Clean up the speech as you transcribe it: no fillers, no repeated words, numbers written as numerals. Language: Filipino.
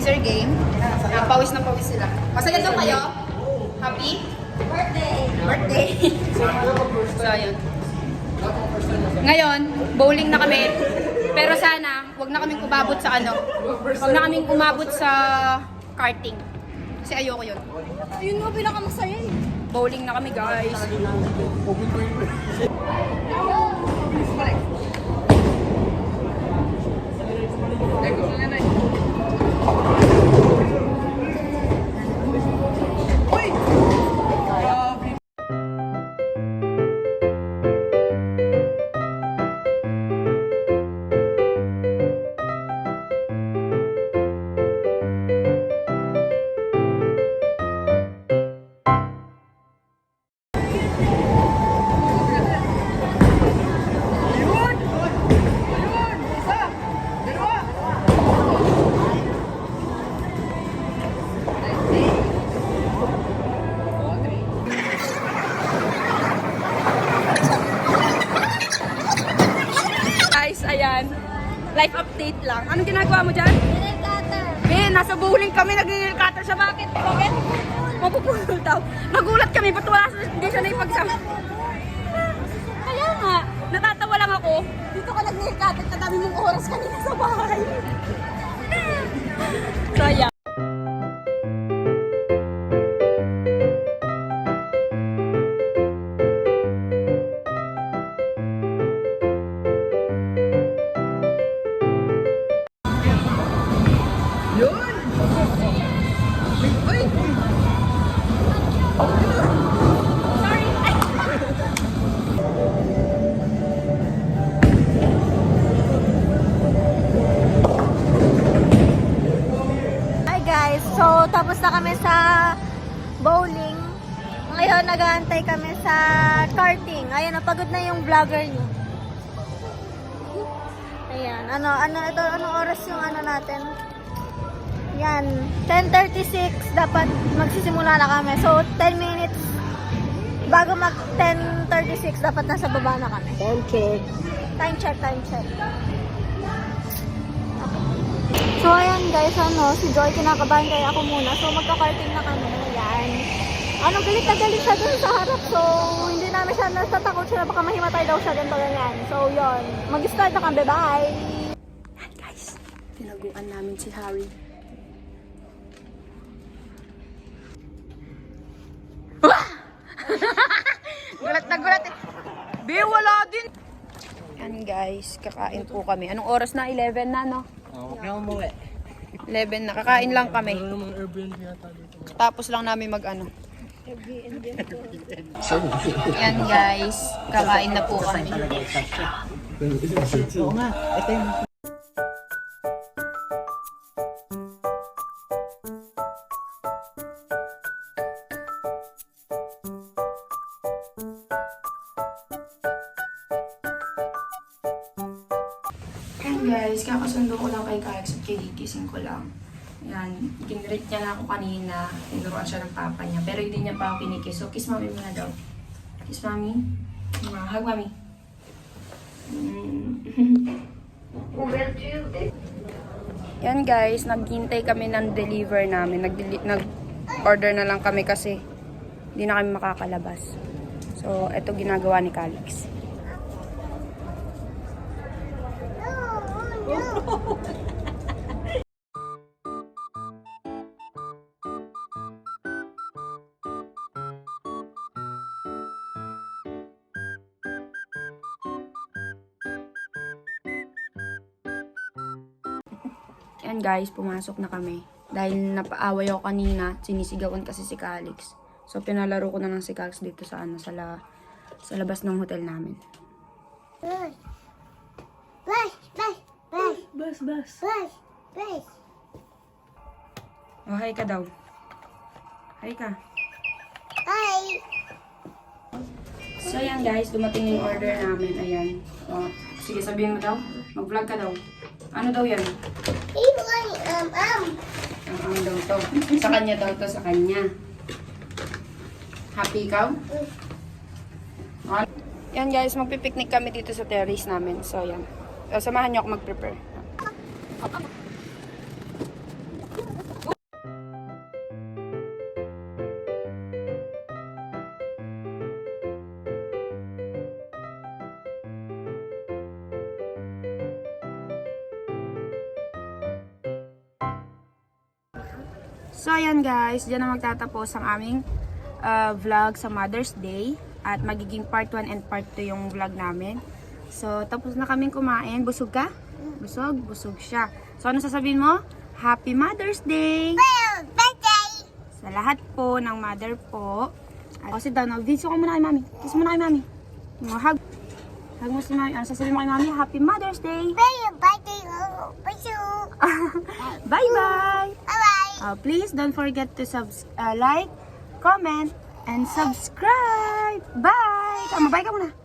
freezer game. Pawis na pawis sila. Masaya daw kayo? Happy? Birthday! So, ayun. Ngayon, bowling na kami. Pero sana, wag na kaming umabot sa ano. Wag na kaming umabot sa karting. Kasi ayoko yun. Yun nga pinakamasaya eh. Bowling na kami, guys. Ayan, life update lang. Anong ginagawa mo dyan? Nail cutter. Nasa bowling kami, nag-nail cutter siya. Bakit? Bakit? Mapupulol daw. Nagulat kami, ba't wala, hindi siya naipagsama. Kaya nga, natatawa lang ako. Dito ka nag-nail cutter, kadami mong oras kanina sa bahay. So, ayan. So, tapos na kami sa bowling. Ngayon, nag-aantay kami sa karting. Ayan, napagod na yung vlogger nyo. Ayan, anong oras yung ano natin? Yan, 10:36, dapat magsisimula na kami. So, 10 minutes bago mag 10:36, dapat nasa baba na kami. Time check. Time check. So, ayan guys, si Joy, kinakabahan kaya ako muna. So, magka-karting na kami. Ayan. Galit na galit siya dun sa harap. So, hindi namin siya natatakot siya. Baka mahimatay daw siya ganito ganyan. So, yun. Mag-start na kami. Bye! Yan guys, tinaguan namin si Harry. Gulat na gulat eh. Wala din. Yan guys, kakain po kami. Anong oras na? 11 na, no? Huwag na umuwi. 11 na. Kakain lang kami. Tapos lang namin mag-ano. Yan guys, kakain na po kami. Oo nga. Ito yung... Guys, kakasundo ko lang kay Kalex at kikigising ko lang. Yan, ginrate niya na ako kanina. Tinuruan siya ng papa niya. Pero hindi niya pa ako kinikis. So, kiss mami muna daw. Kiss mami. Hug mami. Yan guys, naghintay kami ng deliver namin. Nag-order na lang kami kasi hindi na kami makakalabas. So, ito ginagawa ni Kalex. Yan guys, pumasok na kami. Dahil napaaway ako kanina, sinisigawan kasi si Calix. So pinalaro ko na lang si Calix dito sa sa labas ng hotel namin. Bus. Oh, hi ka daw. Hi ka. Hi! So yan guys, dumating yung order namin. Ayan. Oh, sige, sabihin mo daw. Mag-vlog ka daw. Ano daw yan? Ang daw to. Sa kanya daw to, sa kanya. Happy ikaw? Yan guys, magpipiknik kami dito sa terrace namin. So yan. So, samahan niyo ako mag-prepare. So, ayan guys, dyan na magtatapos ang aming vlog sa Mother's Day. At magiging part 1 and part 2 yung vlog namin. So, tapos na kaming kumain. Busog ka? Busog? Busog siya. So, ano sasabihin mo? Happy Mother's Day! Sa lahat po ng mother po. At, sit down. Video ka muna kay mami. Kiss muna kay mami. Hug. Hug mo si mami. Ano sasabihin mo kay mami? Happy Mother's Day! Bye-bye! Please don't forget to like, comment, and subscribe. Bye! Bye ka muna.